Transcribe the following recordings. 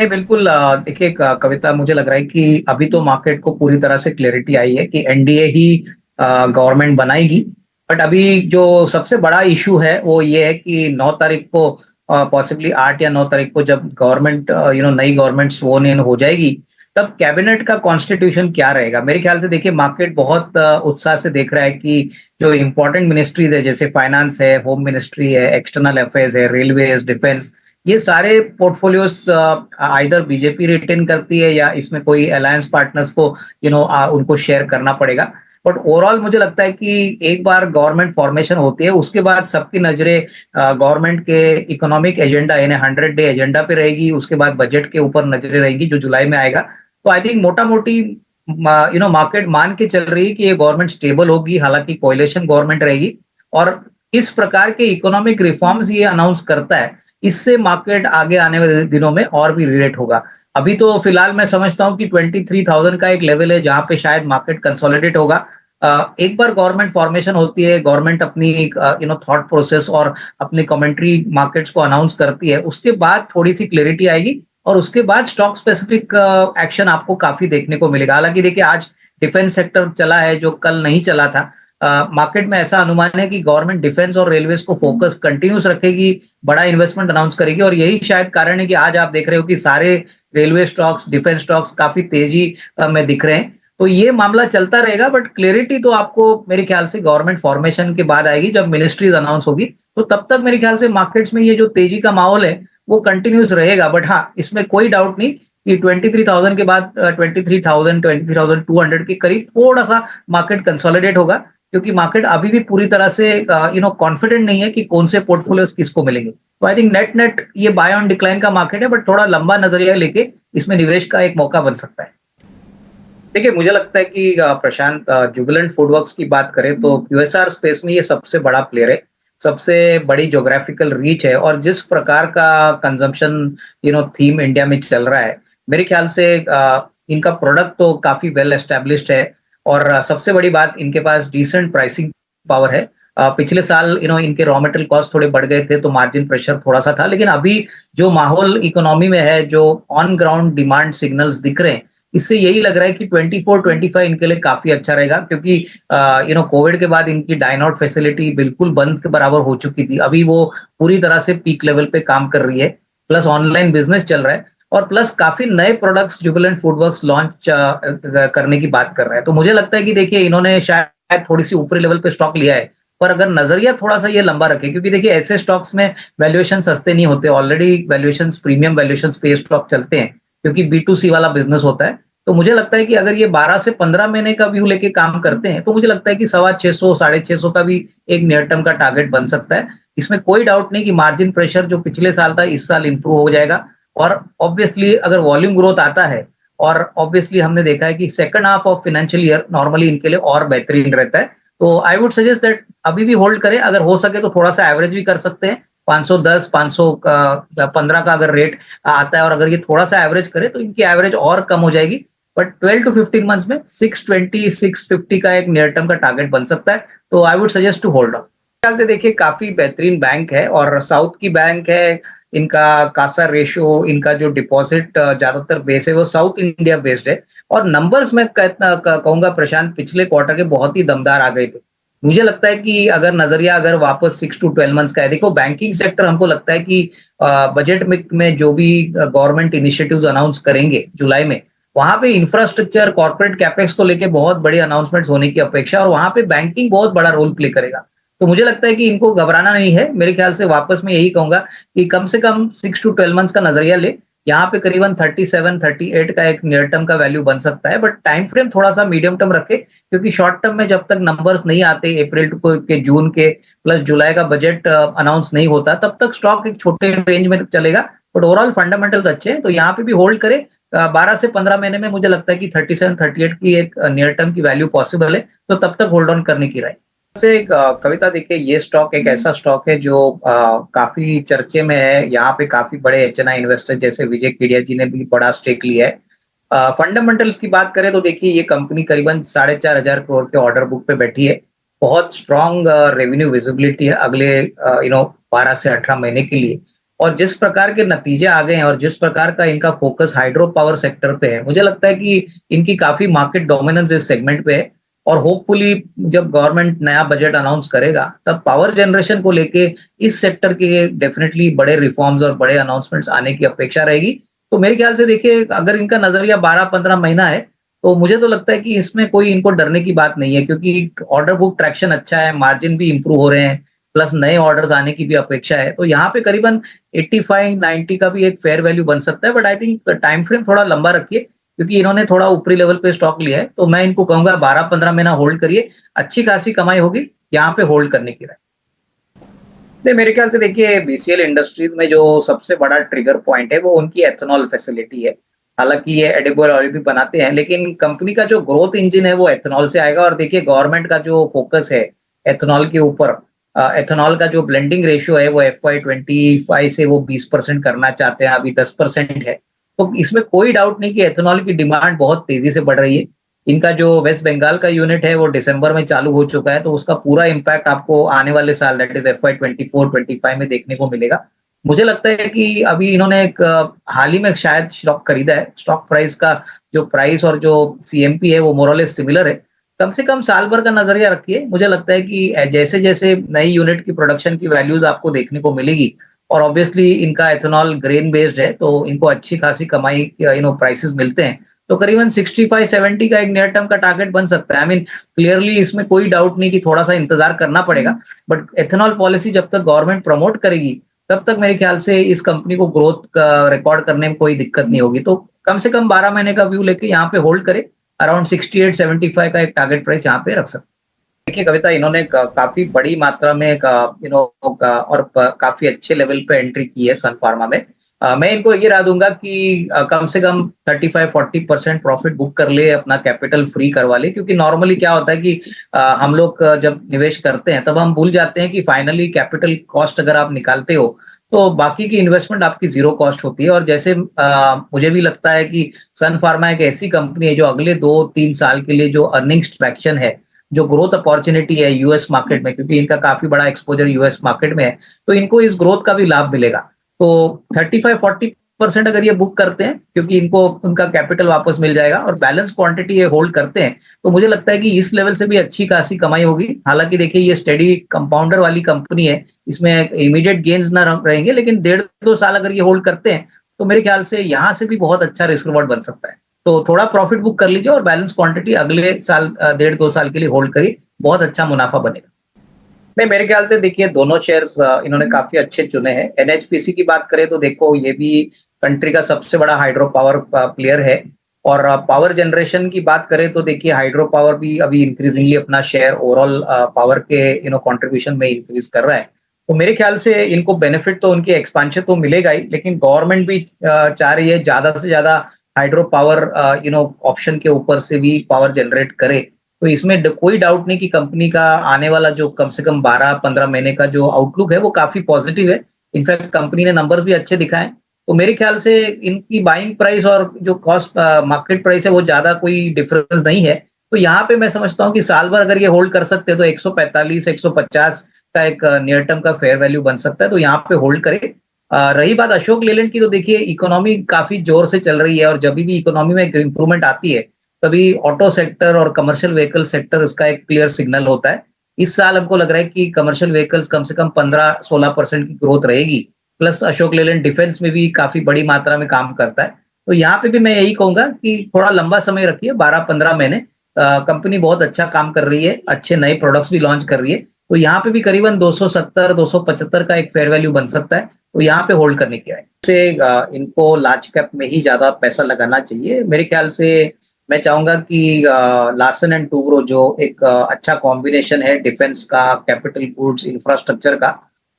नहीं, बिल्कुल देखिए कविता, मुझे लग रहा है कि अभी तो मार्केट को पूरी तरह से क्लैरिटी आई है कि एनडीए ही गवर्नमेंट बनाएगी। बट अभी जो सबसे बड़ा इश्यू है वो ये है कि 9 तारीख को पॉसिबली 8 या 9 तारीख को जब गवर्नमेंट नई गवर्नमेंट स्worn इन हो जाएगी, तब कैबिनेट का कॉन्स्टिट्यूशन क्या रहेगा? मेरे ख्याल से देखिए मार्केट बहुत उत्साह से देख रहा है कि जो इम्पोर्टेंट मिनिस्ट्रीज़ है जैसे फाइनेंस है, होम मिनिस्ट्री है, एक्सटर्नल अफेयर्स है, रेलवेज़, डिफेंस, ये सारे पोर्टफोलियोज आइदर बीजेपी रिटेन करती है या इसमें कोई अलायंस पार्टनर्स को उनको शेयर करना पड़ेगा। बट ओवरऑल मुझे लगता है कि एक बार गवर्नमेंट फॉर्मेशन होती है उसके बाद सबकी नजरें गवर्नमेंट के इकोनॉमिक एजेंडा यानी 100 डे एजेंडा पे रहेगी, उसके बाद बजट के ऊपर नजरें रहेंगी जो जुलाई में आएगा। तो आई थिंक मोटा मोटी मार्केट मान के चल रही है कि ये गवर्नमेंट स्टेबल होगी, हालांकि कोalition गवर्नमेंट रहेगी और इस प्रकार के इकोनॉमिक रिफॉर्म्स ये अनाउंस करता है, इससे मार्केट आगे आने वाले दिनों में और भी रिलेट होगा। अभी तो फिलहाल मैं समझता हूँ कि 23,000 का एक लेवल है जहाँ पे शायद मार्केट कंसोलिडेट होगा। एक बार गवर्नमेंट फॉर्मेशन होती है, गवर्नमेंट अपनी थॉट प्रोसेस और अपनी कमेंट्री मार्केट्स को अनाउंस करती है, उसके बाद थोड़ी सी क्लैरिटी आएगी और उसके बाद स्टॉक स्पेसिफिक एक्शन आपको काफी देखने को मिलेगा। हालांकि देखिए आज डिफेंस सेक्टर चला है जो कल नहीं चला था। मार्केट में ऐसा अनुमान है कि गवर्नमेंट डिफेंस और रेलवेज को फोकस कंटिन्यूस रखेगी, बड़ा इन्वेस्टमेंट अनाउंस करेगी और यही शायद कारण है कि आज आप देख रहे हो कि सारे रेलवे स्टॉक्स, डिफेंस स्टॉक्स काफी तेजी में दिख रहे हैं। तो ये मामला चलता रहेगा बट क्लैरिटी तो आपको मेरे ख्याल से गवर्नमेंट फॉर्मेशन के बाद आएगी जब मिनिस्ट्रीज अनाउंस होगी। तो तब तक मेरे ख्याल से मार्केट्स में ये जो तेजी का माहौल है वो कंटिन्यूस रहेगा। बट हाँ, इसमें कोई डाउट नहीं कि 23,000 के बाद 23,000 23,200 के करीब थोड़ा सा मार्केट कंसोलिडेट होगा, क्योंकि मार्केट अभी भी पूरी तरह से कॉन्फिडेंट नहीं है कि कौन से पोर्टफोलियोज किसको मिलेंगे। तो आई थिंक नेट नेट ये बाय ऑन डिक्लाइन का मार्केट है बट थोड़ा लंबा नजरिया लेके इसमें निवेश का एक मौका बन सकता है। देखिए मुझे लगता है कि प्रशांत, जुबिलेंट फूडवर्क्स की बात करें तो क्यूएसआर स्पेस में ये सबसे बड़ा प्लेयर है, सबसे बड़ी ज्योग्राफिकल रीच है और जिस प्रकार का कंजम्पशन थीम इंडिया में चल रहा है, मेरे ख्याल से इनका प्रोडक्ट तो काफी वेल एस्टेब्लिश्ड है और सबसे बड़ी बात इनके पास डिसेंट प्राइसिंग पावर है। पिछले साल इनके रॉ मटेरियल कॉस्ट थोड़े बढ़ गए थे तो मार्जिन प्रेशर थोड़ा सा था, लेकिन अभी जो माहौल इकोनॉमी में है, जो ऑन ग्राउंड डिमांड सिग्नल्स दिख रहे हैं, इससे यही लग रहा है कि 24-25 इनके लिए काफी अच्छा रहेगा, क्योंकि कोविड के बाद इनकी डाइनआउट फैसिलिटी बिल्कुल बंद के बराबर हो चुकी थी। अभी वो पूरी तरह से पीक लेवल पे काम कर रही है, प्लस ऑनलाइन बिजनेस चल रहा है और प्लस काफी नए प्रोडक्ट्स जुबिलेंट फूडवर्क्स लॉन्च करने की बात कर रहे हैं। तो मुझे लगता है कि देखिए इन्होंने शायद थोड़ी सी ऊपरी लेवल पे स्टॉक लिया है, पर अगर नजरिया थोड़ा सा ये लंबा रखे, क्योंकि देखिए ऐसे स्टॉक्स में वैल्यूएशन सस्ते नहीं होते, ऑलरेडी वैल्यूएशन प्रीमियम वैल्यूएशन पे स्टॉक चलते हैं क्योंकि बी टू सी वाला बिजनेस होता है। तो मुझे लगता है कि अगर ये 12 से 15 महीने का व्यू लेके काम करते हैं तो मुझे लगता है कि 625 650 का भी एक नियर टर्म का टारगेट बन सकता है। इसमें कोई डाउट नहीं कि मार्जिन प्रेशर जो पिछले साल था इस साल इंप्रूव हो जाएगा और ऑब्वियसली अगर वॉल्यूम ग्रोथ आता है और ऑब्वियसली हमने देखा है कि second half of financial year normally इनके लिए और बेहतरीन रहता है। तो आई वुड सजेस्ट दैट अभी भी होल्ड करें, अगर हो सके तो थोड़ा सा एवरेज भी कर सकते हैं। 510 515 का अगर रेट आता है और अगर ये थोड़ा सा एवरेज करे तो इनकी एवरेज और कम हो जाएगी। बट 12 टू 15 मंथ्स में 620 650 का एक नियर टर्म का टारगेट बन सकता है। तो I would suggest to hold on. ख्याल से देखिए काफी बेहतरीन बैंक है और साउथ की बैंक है। इनका कासा रेशियो, इनका जो डिपॉजिट ज्यादातर बेस है वो साउथ इंडिया बेस्ड है और नंबर्स मैं कहूंगा प्रशांत, पिछले क्वार्टर के बहुत ही दमदार आ गए थे। मुझे लगता है कि अगर नजरिया अगर वापस 6 to 12 मंथ्स का है, देखो बैंकिंग सेक्टर हमको लगता है कि बजट में जो भी गवर्नमेंट इनिशिएटिव्स अनाउंस करेंगे जुलाई में, वहां पे इंफ्रास्ट्रक्चर, कॉर्पोरेट कैपेक्स को लेके बहुत बड़ी अनाउंसमेंट्स होने की अपेक्षा और वहां पे बैंकिंग बहुत बड़ा रोल प्ले करेगा। तो मुझे लगता है कि इनको घबराना नहीं है। मेरे ख्याल से वापस मैं यही कहूंगा कि कम से कम 6 to 12 मंथ्स का नजरिया ले, यहाँ पे करीबन 37 38 का एक नियर टर्म का वैल्यू बन सकता है, बट टाइम फ्रेम थोड़ा सा मीडियम टर्म रखे, क्योंकि शॉर्ट टर्म में जब तक नंबर्स नहीं आते अप्रैल के जून के प्लस जुलाई का बजट अनाउंस नहीं होता, तब तक स्टॉक एक छोटे रेंज में चलेगा। बट ओवरऑल फंडामेंटल्स अच्छे हैं तो यहाँ पे भी होल्ड करें। 12 से 15 महीने में मुझे लगता है कि 37 38 की एक नियर टर्म की वैल्यू पॉसिबल है, तो तब तक होल्ड ऑन करने की राय से कविता। देखिए ये स्टॉक एक ऐसा स्टॉक है जो काफी चर्चे में है। यहाँ पे काफी बड़े एचएनआई इन्वेस्टर जैसे विजय केडिया जी ने भी बड़ा स्टेक लिया है। फंडामेंटल्स की बात करें तो देखिए ये कंपनी करीबन 4,500 करोड़ के ऑर्डर बुक पे बैठी है, बहुत स्ट्रॉन्ग रेवेन्यू विजिबिलिटी है अगले 12 से 18 महीने के लिए और जिस प्रकार के नतीजे आ गए हैं और जिस प्रकार का इनका फोकस हाइड्रो पावर सेक्टर पे है, मुझे लगता है कि इनकी काफ़ी मार्केट डोमिनेंस इस सेगमेंट पे है और होपफुली जब गवर्नमेंट नया बजट अनाउंस करेगा, तब पावर जनरेशन को लेके इस सेक्टर के डेफिनिटली बड़े रिफॉर्म्स और बड़े अनाउंसमेंट्स आने की अपेक्षा रहेगी। तो मेरे ख्याल से देखिए अगर इनका नज़रिया 12-15 महीना है, तो मुझे तो लगता है कि इसमें कोई इनको डरने की बात नहीं है क्योंकि ऑर्डर बुक ट्रैक्शन अच्छा है, मार्जिन भी इंप्रूव हो रहे हैं, प्लस नए ऑर्डर्स आने की भी अपेक्षा है। तो यहाँ पे करीबन 85-90 का भी एक फेयर वैल्यू बन सकता है, but I think time frame थोड़ा लंबा रखिए क्योंकि इन्होंने थोड़ा ऊपरी लेवल पे स्टॉक लिया है, तो मैं इनको कहूँगा 12-15 महीना होल्ड करिए, अच्छी खासी कमाई होगी, यहाँ पे होल्ड करने की राय। नहीं, मेरे ख्याल से देखिए बीसीएल इंडस्ट्रीज में जो सबसे बड़ा ट्रिगर पॉइंट है वो उनकी एथेनॉल फैसिलिटी है। हालाँकि ये एडिबल ऑयल भी बनाते हैं, लेकिन कंपनी का जो ग्रोथ इंजन है वो एथेनॉल से आएगा और देखिए गवर्नमेंट का जो फोकस है एथेनॉल के ऊपर एथेनॉल का जो ब्लेंडिंग रेशियो है वो एफवाई 25 से वो 20% करना चाहते हैं, अभी 10% है। तो इसमें कोई डाउट नहीं कि एथेनॉल की डिमांड बहुत तेज़ी से बढ़ रही है। इनका जो वेस्ट बंगाल का यूनिट है वो दिसंबर में चालू हो चुका है, तो उसका पूरा इम्पैक्ट आपको आने वाले साल दैट इज़ एफवाई 24-25 में देखने को मिलेगा। मुझे लगता है कि अभी इन्होंने एक हाल ही में शायद स्टॉक खरीदा है, स्टॉक प्राइस का जो प्राइस और जो सीएमपी है वो मोर और लेस सिमिलर है। कम से कम साल भर का नज़रिया रखिए, मुझे लगता है कि जैसे-जैसे नई यूनिट की प्रोडक्शन की वैल्यूज़ आपको देखने को मिलेगी और ऑब्वियसली इनका एथेनॉल ग्रेन बेस्ड है, तो इनको अच्छी खासी कमाई प्राइसेज़ मिलते हैं। तो करीबन 65-70 का एक नियर टर्म का टारगेट बन सकता है। आई मीन क्लियरली इसमें कोई डाउट नहीं कि थोड़ा-सा इंतज़ार करना पड़ेगा, बट एथेनॉल पॉलिसी जब तक गवर्नमेंट प्रमोट करेगी, तब तक मेरे ख्याल से इस कंपनी को ग्रोथ का रिकॉर्ड करने में कोई दिक्कत नहीं होगी। तो कम से कम 12 महीने का व्यू लेके यहाँ पे होल्ड करें, अराउंड 68-75 का एक टारगेट प्राइस यहाँ पे रख सकते हैं। देखिए कविता इन्होंने काफ़ी बड़ी मात्रा में और काफ़ी अच्छे लेवल पे एंट्री की है सन फार्मा में। मैं इनको ये राय दूँगा कि कम से कम 35-40% प्रॉफिट बुक कर ले, अपना कैपिटल फ्री करवा ले क्योंकि नॉर्मली क्या होता है कि हम लोग जब निवेश करते हैं, तब हम भूल जाते हैं कि फाइनली कैपिटल कॉस्ट अगर आप निकालते हो, तो बाकी की इन्वेस्टमेंट आपकी ज़ीरो कॉस्ट होती है और जैसे मुझे भी लगता है कि सन फार्मा एक ऐसी कंपनी है जो अगले 2-3 साल के लिए जो अर्निंग्स ट्रैक्शन है, जो ग्रोथ अपॉर्च्युनिटी है यूएस मार्केट में क्योंकि इनका काफ़ी बड़ा एक्सपोज़र यूएस मार्केट में है, तो इनको इस ग्रोथ का भी लाभ मिलेगा। तो 35-40% अगर ये बुक करते हैं क्योंकि इनको उनका कैपिटल वापस मिल जाएगा और बैलेंस क्वांटिटी ये होल्ड करते हैं, तो मुझे लगता है कि इस लेवल से भी अच्छी खासी कमाई होगी। हालाँकि देखिए ये स्टेडी कंपाउंडर वाली कंपनी है, इसमें इमीडिएट गेन्स ना रहेंगे लेकिन 1.5-2 साल अगर ये होल्ड करते हैं, तो मेरे ख्याल से यहाँ से भी बहुत अच्छा रिस्क रिवॉर्ड बन सकता है। तो थोड़ा प्रॉफिट बुक कर लीजिए और बैलेंस क्वांटिटी अगले साल 1.5-2 साल के लिए होल्ड करिए, बहुत अच्छा मुनाफा बनेगा। नहीं, मेरे ख्याल से देखिए दोनों शेयर्स इन्होंने काफ़ी अच्छे चुने हैं। एनएचपीसी की बात करें तो देखो ये भी कंट्री का सबसे बड़ा हाइड्रो पावर प्लेयर है और पावर जनरेशन की बात करें तो देखिए हाइड्रो पावर भी अभी इंक्रीजिंगली अपना शेयर ओवरऑल पावर के कंट्रीब्यूशन में इंक्रीज़ कर रहा है। तो मेरे ख्याल से इनको बेनिफिट तो उनके एक्सपांशन तो मिलेगा ही, लेकिन गवर्नमेंट भी चाह रही है ज़्यादा से ज़्यादा हाइड्रो पावर ऑप्शन के ऊपर से भी पावर जनरेट करे। तो इसमें कोई डाउट नहीं कि कंपनी का आने वाला जो कम से कम 12-15 महीने का जो आउटलुक है वो काफ़ी पॉजिटिव है। इनफैक्ट कंपनी ने नंबर्स भी अच्छे दिखाए हैं। तो मेरे ख्याल से इनकी बाइंग प्राइस और जो कॉस्ट मार्केट प्राइस है वो ज़्यादा कोई डिफरेंस नहीं है। तो यहाँ पे मैं समझता हूँ कि साल भर अगर ये होल्ड कर सकते हैं तो 145-150 का एक नियर टर्म का फेयर वैल्यू बन सकता है, तो यहाँ पे होल्ड करें। रही बात अशोक लेलैंड की तो देखिए इकोनॉमी काफ़ी ज़ोर से चल रही है और जभी भी इकोनॉमी में इम्प्रूवमेंट आती है, तभी ऑटो सेक्टर और कमर्शियल व्हीकल सेक्टर इसका एक क्लियर सिग्नल होता है। इस साल हमको लग रहा है कि कमर्शियल व्हीकल्स कम से कम 15-16% की ग्रोथ रहेगी। प्लस अशोक लेलैंड डिफेंस में भी काफ़ी बड़ी मात्रा में काम करता है। तो यहाँ पे भी मैं यही कहूँगा कि थोड़ा लंबा समय रखिए 12-15 महीने। कंपनी बहुत अच्छा काम कर रही है, अच्छे नए प्रोडक्ट्स भी लॉन्च कर रही है। तो यहाँ पे भी करीबन 270-275 का एक फेयर वैल्यू बन सकता है। तो यहाँ पे होल्ड करने की राय। से इनको लार्ज कैप में ही ज़्यादा पैसा लगाना चाहिए। मेरे ख्याल से मैं चाहूँगा कि लार्सन एंड टूब्रो जो एक अच्छा कॉम्बिनेशन है डिफेंस का, कैपिटल गुड्स, इंफ्रास्ट्रक्चर का,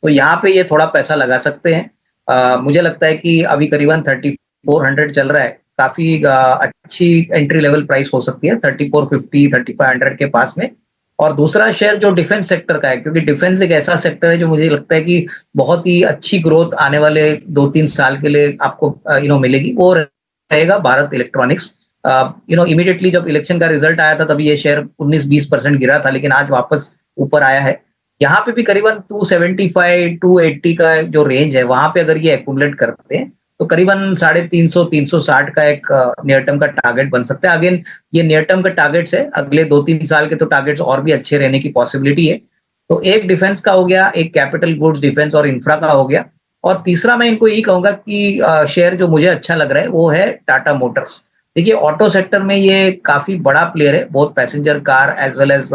तो यहाँ पे ये थोड़ा पैसा लगा सकते हैं। मुझे लगता है कि अभी करीबन 3400 चल रहा है, काफ़ी अच्छी एंट्री लेवल प्राइस हो सकती है 3450, 3500 के पास में। और दूसरा शेयर जो डिफेंस सेक्टर का है क्योंकि डिफेंस एक ऐसा सेक्टर है जो मुझे लगता है कि बहुत ही अच्छी ग्रोथ आने वाले 2-3 साल के लिए आपको मिलेगी, वो रहेगा भारत इलेक्ट्रॉनिक्स। इमीडिएटली जब इलेक्शन का रिजल्ट आया था तभी ये शेयर 19-20% गिरा था लेकिन आज वापस ऊपर आया है। यहाँ पे भी करीबन 275 280 का जो रेंज है, वहां पे अगर ये एक्यूमुलेट करते हैं तो करीबन 350 360 का एक नियर टर्म का टारगेट बन सकता है। अगेन ये नियर टर्म का टारगेट्स है, अगले 2-3 साल के तो टारगेट्स और भी अच्छे रहने की पॉसिबिलिटी है। तो एक डिफेंस का हो गया, एक कैपिटल गुड्स डिफेंस और इंफ्रा का हो गया, और तीसरा मैं इनको यही कहूंगा कि शेयर जो मुझे अच्छा लग रहा है वो है टाटा मोटर्स। देखिए ऑटो सेक्टर में ये काफी बड़ा प्लेयर है, both passenger car as well as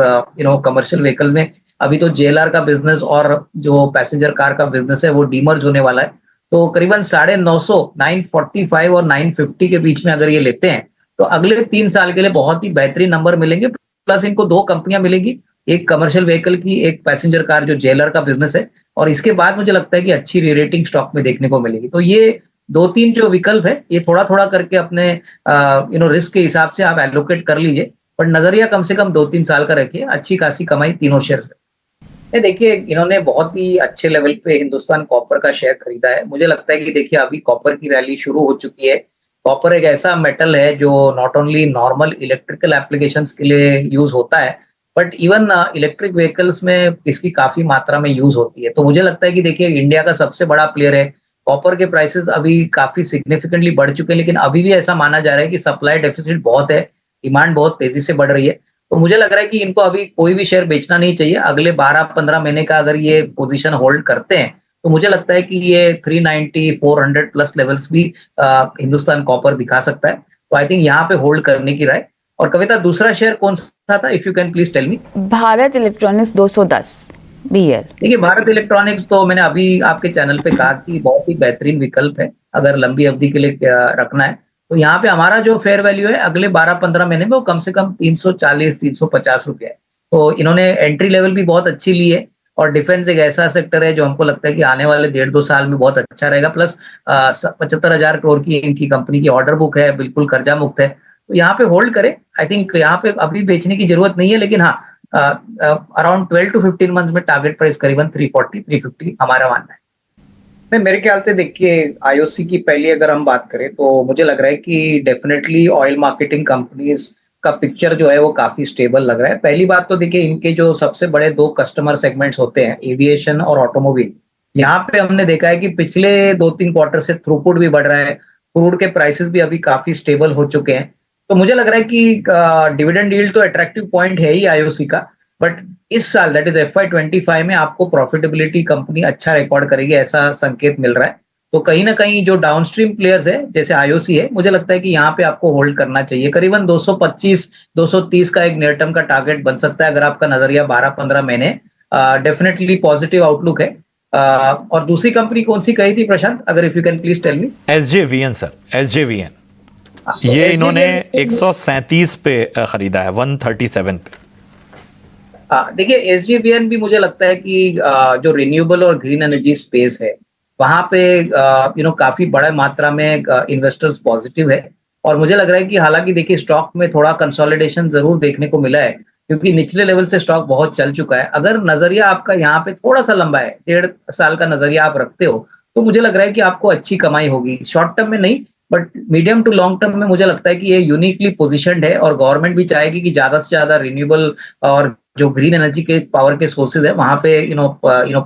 commercial vehicles में। अभी तो जेएलआर का बिजनेस और जो पैसेंजर कार का बिजनेस है वो डीमर्ज होने वाला है। तो करीबन 950 945 और 950 के बीच में अगर ये लेते हैं तो अगले 3 साल के लिए बहुत ही बेहतरीन नंबर मिलेंगे। प्लस इनको दो कंपनियां मिलेगी, एक कमर्शियल व्हीकल की, एक पैसेंजर कार जो जेएलआर का बिजनेस है, और इसके बाद मुझे लगता है कि अच्छी री-रेटिंग स्टॉक में देखने को मिलेगी। तो ये 2-3 जो विकल्प है ये थोड़ा-थोड़ा करके अपने रिस्क के हिसाब से आप एलोकेट कर लीजिए, पर नजरिया कम से कम 2-3 साल का रखिए, अच्छी खासी कमाई तीनों शेयर्स में। नहीं देखिए, इन्होंने बहुत ही अच्छे लेवल पे हिंदुस्तान कॉपर का शेयर खरीदा है। मुझे लगता है कि देखिए अभी कॉपर की रैली शुरू हो चुकी है। कॉपर एक ऐसा मेटल है जो not only normal electrical applications के लिए यूज़ होता है, बट इवन इलेक्ट्रिक व्हीकल्स में इसकी काफ़ी मात्रा में यूज़ होती है। तो मुझे लगता है कि देखिए इंडिया का सबसे बड़ा प्लेयर है। कॉपर के प्राइसेज़ अभी काफ़ी सिग्निफिकेंटली बढ़ चुके हैं, लेकिन अभी भी ऐसा माना जा रहा है कि सप्लाई डेफिसिट बहुत है, डिमांड बहुत तेज़ी से बढ़ रही है। तो मुझे लग रहा है कि इनको अभी कोई भी शेयर बेचना नहीं चाहिए। अगले 12-15 महीने का अगर ये पोजीशन होल्ड करते हैं, तो मुझे लगता है कि ये 390 400 प्लस लेवल्स भी हिंदुस्तान कॉपर दिखा सकता है। तो आई थिंक यहाँ पे होल्ड करने की राय। और कविता, दूसरा शेयर कौन सा था, if you can please tell me? Bharat electronics 210 BL. देखिए भारत इलेक्ट्रॉनिक्स तो मैंने अभी आपके चैनल पे कहा कि बहुत ही बेहतरीन विकल्प है अगर लंबी अवधि के लिए रखना है। तो यहाँ पे हमारा जो फेयर वैल्यू है अगले 12-15 महीने में वो कम से कम 340 350 रुपए है। तो इन्होंने एंट्री लेवल भी बहुत अच्छी ली है, और डिफेंस एक ऐसा सेक्टर है जो हमको लगता है कि आने वाले 1.5-2 साल में बहुत अच्छा रहेगा। प्लस 75,000 करोड़ की इनकी कंपनी की ऑर्डर बुक है, बिल्कुल कर्जा मुक्त है। तो यहाँ पे होल्ड करें। आई थिंक यहाँ पे अभी बेचने की जरूरत नहीं है, लेकिन हाँ अराउंड 12 to 15 मंथ्स में टारगेट प्राइस करीबन 340 350 हमारा मानना है। नहीं, मेरे ख्याल से देखिए आईओसी की पहली अगर हम बात करें तो मुझे लग रहा है कि डेफिनेटली ऑयल मार्केटिंग कंपनीज का पिक्चर जो है वो काफी स्टेबल लग रहा है। पहली बात तो देखिए इनके जो सबसे बड़े दो कस्टमर सेगमेंट्स होते हैं, एविएशन और ऑटोमोबाइल, यहाँ पे हमने देखा है कि पिछले 2-3 क्वार्टर से थ्रूपुट भी बढ़ रहा है, क्रूड के प्राइसेस भी अभी काफी स्टेबल हो चुके हैं। तो मुझे लग रहा है कि डिविडेंड यील्ड तो अट्रैक्टिव पॉइंट है ही आईओसी का, बट इस साल दैट इज FY25 में आपको प्रॉफिटेबिलिटी कंपनी अच्छा रिकॉर्ड करेगी, ऐसा संकेत मिल रहा है। तो कहीं ना कहीं जो डाउनस्ट्रीम प्लेयर्स है जैसे आईओसी है, मुझे लगता है कि यहाँ पे आपको होल्ड करना चाहिए। करीबन 225 230 का एक नियर टर्म का टारगेट बन सकता है अगर आपका नजरिया 12-15 महीने। डेफिनेटली पॉजिटिव आउटलुक है। और दूसरी कंपनी कौन सी कही थी प्रशांत, अगर if you can please tell me? SJVN sir, SJVN ये इन्होंने 137 पे खरीदा है, 137 पे। देखिए एसजेवीएन भी मुझे लगता है कि जो रिन्यूएबल और ग्रीन एनर्जी स्पेस है वहां पे काफी बड़ा मात्रा में इन्वेस्टर्स पॉजिटिव है। और मुझे लग रहा है कि हालांकि देखिए स्टॉक में थोड़ा कंसोलिडेशन जरूर देखने को मिला है, क्योंकि निचले लेवल से स्टॉक बहुत चल चुका है। अगर नजरिया आपका यहाँ पे थोड़ा सा लंबा है, 1.5 साल का नजरिया आप रखते हो, तो मुझे लग रहा है कि आपको अच्छी कमाई होगी। शॉर्ट टर्म में नहीं, but medium to long term में मुझे लगता है कि ये यूनिकली पोजिशंड है, और गवर्नमेंट भी चाहेगी कि ज्यादा से ज्यादा रिन्यूएबल और जो ग्रीन एनर्जी के पावर के सोर्सेज है वहां पे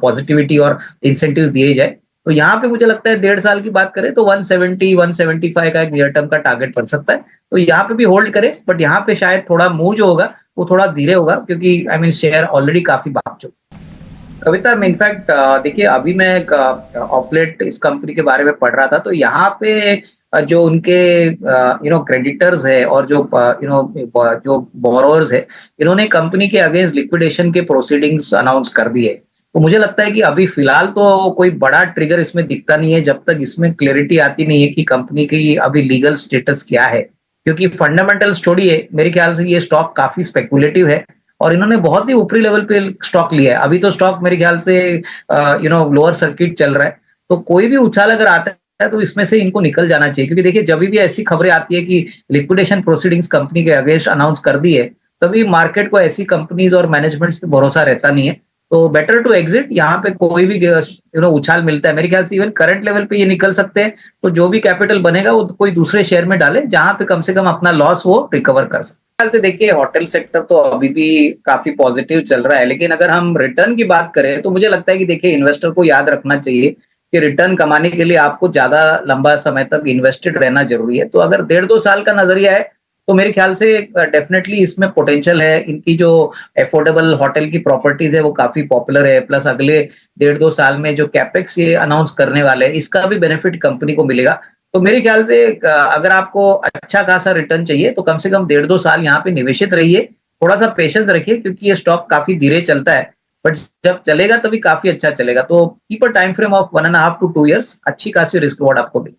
पॉजिटिविटी और इंसेंटिव्स दिए जाए। तो यहाँ पे मुझे लगता है 1.5 साल की बात करें तो 170 175 का एक नियर टर्म का टारगेट बन सकता है। तो यहाँ पे भी होल्ड करें, बट यहाँ पे शायद थोड़ा मूव जो होगा वो थोड़ा धीरे होगा, क्योंकि शेयर ऑलरेडी काफी भाग चुका। कविता, मैं इनफैक्ट देखिए अभी मैं ऑफ लेट इस कंपनी के बारे में पढ़ रहा था, तो यहाँ पे जो उनके क्रेडिटर्स है और जो जो बोरोअर्स है, इन्होंने कंपनी के अगेंस्ट लिक्विडेशन के प्रोसीडिंग्स अनाउंस कर दिए। तो मुझे लगता है कि अभी फिलहाल तो कोई बड़ा ट्रिगर इसमें दिखता नहीं है, जब तक इसमें क्लैरिटी आती नहीं है कि कंपनी की अभी लीगल स्टेटस क्या है। क्योंकि फंडामेंटल्स छोड़िए, मेरे ख्याल से ये स्टॉक काफी स्पेकुलेटिव है, और इन्होंने बहुत ही ऊपरी लेवल पे स्टॉक लिया है। अभी तो स्टॉक मेरे ख्याल से लोअर सर्किट चल रहा है। तो कोई भी उछाल अगर आता है तो इसमें से इनको निकल जाना चाहिए, क्योंकि देखिए जब भी ऐसी खबरें आती है कि लिक्विडेशन प्रोसीडिंग्स कंपनी के अगेंस्ट अनाउंस कर दी है, तभी मार्केट को ऐसी कंपनीज और मैनेजमेंट्स पे भरोसा रहता नहीं है। तो बेटर टू एग्जिट। यहाँ पे कोई भी उछाल मिलता है, मेरे ख्याल से इवन करंट लेवल पे ये निकल सकते हैं, तो जो भी कैपिटल बनेगा वो कोई दूसरे शेयर में डाले जहां पे कम से कम अपना लॉस वो रिकवर कर सकते। ख्याल से देखिए होटल सेक्टर तो अभी भी काफी पॉजिटिव चल रहा है, लेकिन अगर हम रिटर्न की बात करें तो मुझे लगता है कि देखिए इन्वेस्टर को याद रखना चाहिए कि रिटर्न कमाने के लिए आपको ज्यादा लंबा समय तक इन्वेस्टेड रहना जरूरी है। तो अगर 1.5-2 साल का नजरिया है तो मेरे ख्याल से डेफिनेटली इसमें पोटेंशियल है। इनकी जो अफोर्डेबल होटल की प्रॉपर्टीज है वो काफी पॉपुलर है, प्लस अगले 1.5-2 साल में जो कैपेक्स ये अनाउंस करने वाले हैं इसका भी बेनिफिट कंपनी को मिलेगा। तो मेरे ख्याल से अगर आपको अच्छा खासा रिटर्न चाहिए तो कम से कम 1.5-2 साल यहाँ पे निवेशित रहिए, थोड़ा सा पेशेंस रखिए क्योंकि ये स्टॉक काफी धीरे चलता है, बट जब चलेगा तभी काफी अच्छा चलेगा। तो keep a time frame of 1.5 to 2 years, अच्छी खासी रिस्क रिवॉर्ड आपको मिले।